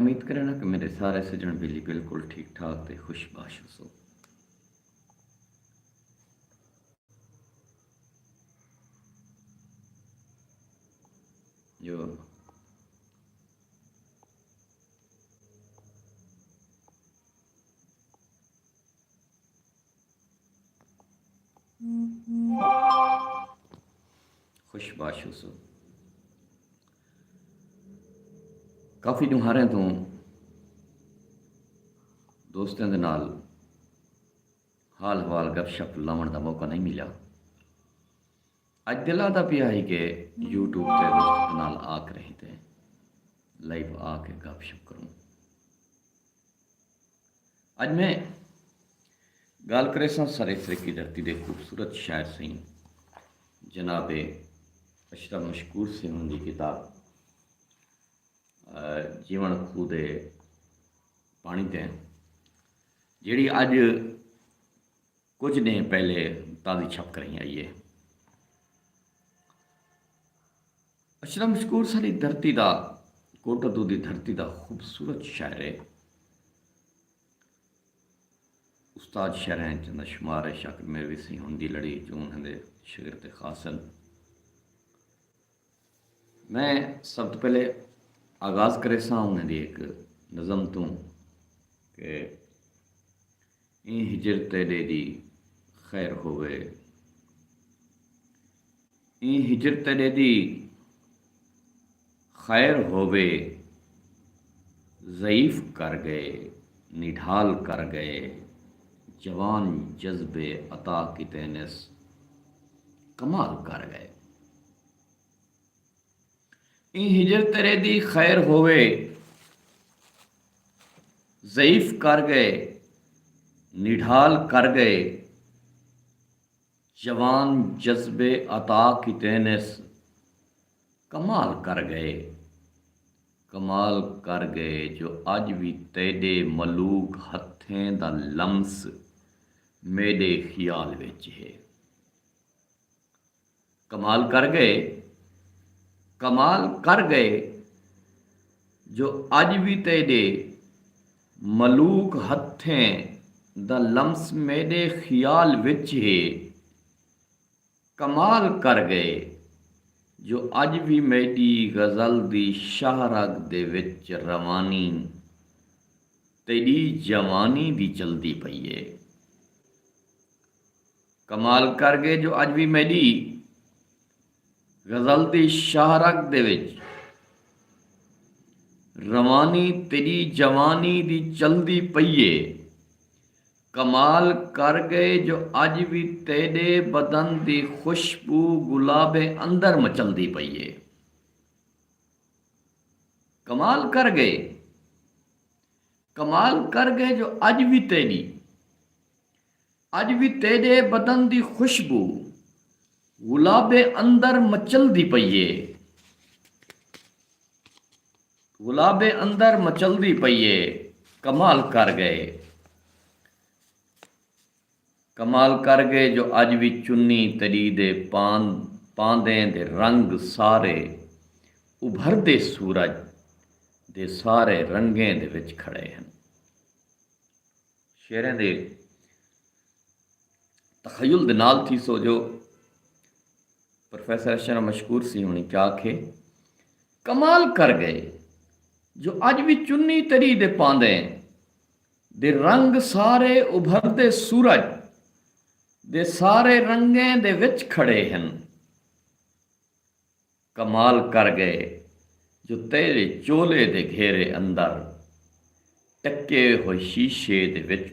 उम्मीद करें ना कि मेरे सारे सज्जन बेली बिल्कुल ठीक ठाक ते खुशबाश सो। जो खुशबाश सो काफ़ी नुहारे तो दोस्तों के नाल हाल हवाल गपशप लावन का मौका नहीं मिला। अज दिल आता पिया है कि यूट्यूब से दोस्तों के नाल आके रही थे लाइव आके गपशप करूँ। अज मैं गाल करे सरेसरे की धरती दे खूबसूरत शायर सी जनाबे अशरफ मशकूर सिंह की किताब जीवन खूह दे पानी ते जिहड़ी अज कुछ दिन पहले ताज़ी छप कर आई है। अशरफ मशकूर सारी धरती का कोटदू की धरती का खूबसूरत शायर है। उस्ताद शायरें चंद शुमार है। शाकिर मेरवी सिंह उनकी लड़ी जो उन्होंने शागिर्द खासन। मैं सब तो पहले आगाज़ करे सा उन्होंने एक नज़म तो कि ई हिजर तेरे दी खैर होवे, ई हिजर तेरे दी खैर होवे, ज़ईफ़ कर गए निढाल कर गए, जवान जज्बे अता की तेनस कमाल कर गए। ई हिजर तेरे दी खैर होवे, ज़ईफ़ कर गए निढाल कर गए, जवान जज्बे अता की तेनस कमाल कर गए। कमाल कर गए जो अज भी तेरे मलूक हत्थें दा लम्स मेरे ख्याल विच है। कमाल कर गए, कमाल कर गए जो अज भी तेरे मलूक हत्थें दा लम्स मेरे ख्याल विच है। कमाल कर गए जो अज भी मेरी गज़ल दी शाहरग दे विच रवानी तेरी जवानी दी चलदी पई है। कमाल कर गए जो अज भी मेरी गज़ल दी शाहरग दे विच रवानी तेरी जवानी दी चलदी पई है। कमाल कर गए जो अज भी तेरे बदन दी खुशबू गुलाबे अंदर मचलदी पई है। कमाल कर गए, कमाल कर गए जो अज भी तेरे बदन दी खुशबू गुलाबे अंदर मचलदी पई है। गुलाबे अंदर मचलदी पई है। कमाल कर गए, कमाल कर गए जो अज भी चुन्नी तरी दे पांदें दे रंग सारे उभरदे सूरज दे सारे रंगें दे विच खड़े हैं। शेरें दे तखयुल दे नाल थी सो जो प्रोफेसर अशरफ मशकूर सी होनी क्या आखे। कमाल कर गए जो अज भी चुन्नी तरी दे पांदें दे रंग सारे उभरदे सूरज दे सारे रंगें दे विच खड़े हैं। कमाल कर गए जो तेरे चोले दे घेरे अंदर टके हुए शीशे दे विच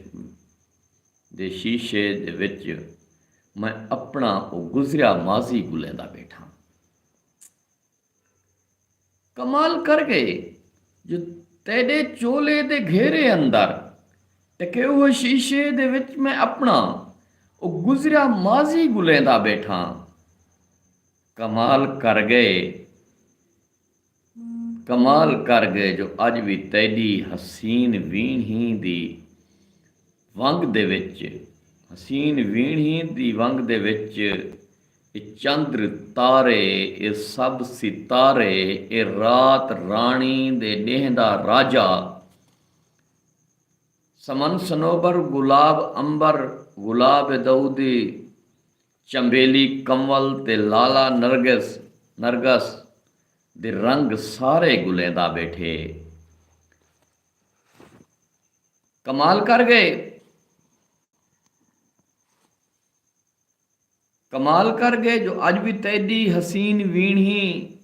मैं अपना वो गुजरिया माजी गुलेंदा बैठा। कमाल कर गए जो तेरे चोले दे घेरे अंदर टके हुए शीशे दे विच मैं अपना वो गुजरिया माजी गुलेंदा बैठा। कमाल कर गए, कमाल कर गए जो अज भी तेरी हसीन वीणी दी वंग दे विच हसीन वीणी दी वंग दे विच ਇਹ ਚੰਦਰ ਤਾਰੇ, ਇਹ ਸਭ ਸਿਤਾਰੇ, ਇਹ ਰਾਤ ਰਾਣੀ ਦੇ ਨੇਹ ਦਾ ਰਾਜਾ, ਸਮਨ ਸਨੋਬਰ ਗੁਲਾਬ ਅੰਬਰ, ਗੁਲਾਬ ਦਊਦੀ, ਚੰਬੇਲੀ ਕੰਵਲ ਤੇ ਲਾਲਾ ਨਰਗਸ ਦੇ ਰੰਗ ਸਾਰੇ ਗੁਲੇ ਦਾ ਬੈਠੇ। ਕਮਾਲ ਕਰ ਗਏ, ਕਮਾਲ ਕਰ ਗਏ ਜੋ ਅੱਜ ਵੀ ਤੈਦੀ ਹਸੀਨ ਵੀਣੀ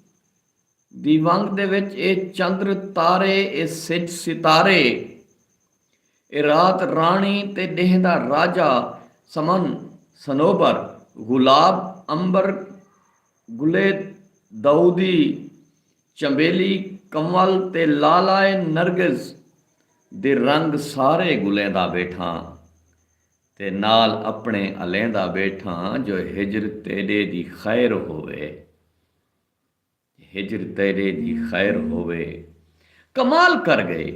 ਦੀ ਵੰਗ ਦੇ ਵਿੱਚ ਇਹ ਚੰਦਰ ਤਾਰੇ, ਇਹ ਸਿਤਾਰੇ, ਇਹ ਰਾਤ ਰਾਣੀ ਤੇ ਨੇਹ ਦਾ ਰਾਜਾ, ਸਮਨ ਸਨੋਬਰ ਗੁਲਾਬ ਅੰਬਰ, ਗੁਲੇ ਦਊਦੀ, ਚੰਬੇਲੀ ਕੰਵਲ ਤੇ ਲਾਲਾਏ ਨਰਗਿਸ ਦੇ ਰੰਗ ਸਾਰੇ ਗੁਲੇ ਦਾ ਬੈਠਾ, ਤੇ ਨਾਲ ਆਪਣੇ ਅਲੈਂਦਾ ਬੈਠਾ ਜੋ ਹਿਜਰ ਤੇਰੇ ਦੀ ਖੈਰ ਹੋਵੇ, ਹਿਜਰ ਤੇਰੇ ਦੀ ਖੈਰ ਹੋਵੇ। ਕਮਾਲ ਕਰ ਗਏ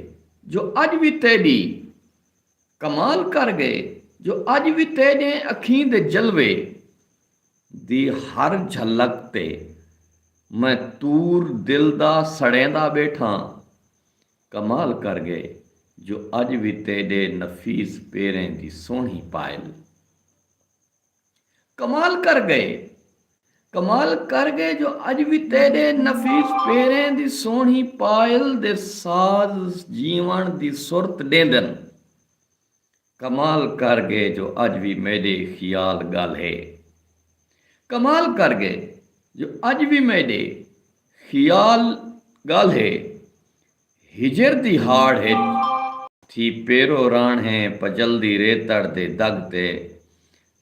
ਜੋ ਅੱਜ ਵੀ ਤੇਰੀ, ਕਮਾਲ ਕਰ ਗਏ ਜੋ ਅੱਜ ਵੀ ਤੇਰੇ ਅੱਖੀਂ ਦੇ ਜਲਵੇ ਦੀ ਹਰ ਝਲਕ ਤੇ ਮੈਂ ਤੂਰ ਦਿਲ ਦਾ ਸੜੇਂਦਾ ਬੈਠਾ। ਕਮਾਲ ਕਰ ਗਏ ਜੋ ਅੱਜ ਵੀ ਤੇਰੇ ਨਫੀਸ ਪੇਰਾਂ ਦੀ ਸੋਹਣੀ ਪਾਇਲ। ਕਮਾਲ ਕਰ ਗਏ, ਕਮਾਲ ਕਰ ਗਏ ਜੋ ਅੱਜ ਵੀ ਤੇਰੇ ਨਫੀਸ ਪੇਰਾਂ ਦੀ ਸੋਹਣੀ ਪਾਇਲ ਦੇ ਸਾਜ਼ ਜੀਵਨ ਦੀ ਸੁਰਤ ਦੇਂਦਨ। ਕਮਾਲ ਕਰ ਗਏ ਜੋ ਅੱਜ ਵੀ ਮੇਰੇ ਖਿਆਲ ਗੱਲ ਹੈ। ਕਮਾਲ ਕਰ ਗਏ ਜੋ ਅੱਜ ਵੀ ਮੇਰੇ ਖਿਆਲ ਗੱਲ ਹੈ। ਹਿਜਰ ਦੀ ਹਾੜ ਹੈ ਥੀ ਪੇਰੋ ਰਾਣ ਹੈ, ਪਜਲਦੀ ਰੇਤੜ ਦੇ ਦਗ ਤੇ,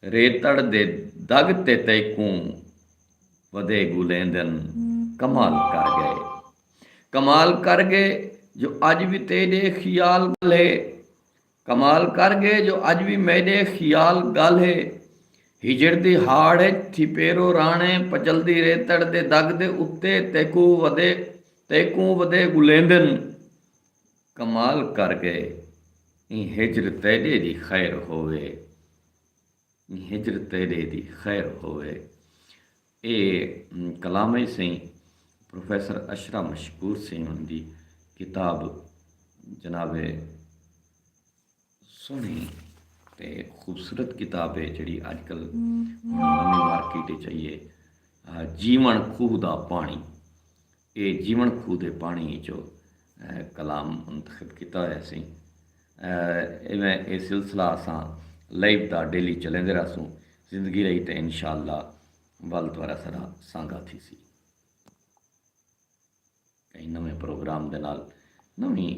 ਰੇਤੜ ਦੇ ਦਗ ਤੇ ਤੈਕੂ ਵਦੇ ਗੁਲੇਂਦਨ। ਕਮਾਲ ਕਰ ਗਏ, ਕਮਾਲ ਕਰ ਗਏ ਜੋ ਅੱਜ ਵੀ ਤੇਰੇ ਖਿਆਲ ਗੱਲ ਹੈ। ਕਮਾਲ ਕਰ ਗਏ ਜੋ ਅੱਜ ਵੀ ਮੇਰੇ ਖਿਆਲ ਗੱਲ ਹੈ। ਹਿਜਰ ਦੀ ਹਾੜ ਹੈ ਥੀ ਪੇਰੋ ਰਾਣੇ, ਪਚਲਦੀ ਰੇਤੜ ਦੇ ਦਗ ਦੇ ਉੱਤੇ ਤੈਕੂ ਵਦੇ ਗੁਲੇਂਦਨ। ਕਮਾਲ ਕਰ ਗਏ ਇਹ ਹਿਜਰ ਤੇਰੇ ਦੀ ਖੈਰ ਹੋਵੇ, ਹਿਜਰ ਤੇਰੇ ਦੀ ਖੈਰ ਹੋਵੇ। ਇਹ ਕਲਾਮੇ ਸਿੰਘ ਪ੍ਰੋਫੈਸਰ ਅਸ਼ਰਾ ਮਸ਼ਕੂਰ ਸਿੰਘ ਦੀ ਕਿਤਾਬ ਜਨਾਬੇ ਸੋਹਣੀ ਤੇ ਖੂਬਸੂਰਤ ਕਿਤਾਬ ਹੈ ਜਿਹੜੀ ਅੱਜ ਕੱਲ੍ਹ ਨਵੀਂ ਮਾਰਕੀਟ 'ਚ ਆਈ ਹੈ। ਜੀਵਨ ਖੂਹ ਦਾ ਪਾਣੀ, ਇਹ ਜੀਵਨ ਖੂਹ ਦੇ ਪਾਣੀ 'ਚੋਂ ਕਲਾਮ ਮੁੰਤਖਬ ਕੀਤਾ ਹੋਇਆ ਸੀ। ਇਵੇਂ ਇਹ ਸਿਲਸਿਲਾ ਅਸਾਂ ਲਾਈਵ ਦਾ ਡੇਲੀ ਚੱਲਦੇ ਰਹਾਂसूं ਜ਼ਿੰਦਗੀ ਰਹੀ ਤੇ इंशा अल्लाह ਵੱਲ ਦੁਆਰਾ ਸਾਡਾ ਸਾਂਗਾ ਥੀ ਸੀ। ਕਈ ਨਵੇਂ ਪ੍ਰੋਗਰਾਮ ਦੇ ਨਾਲ ਨਵੀਂ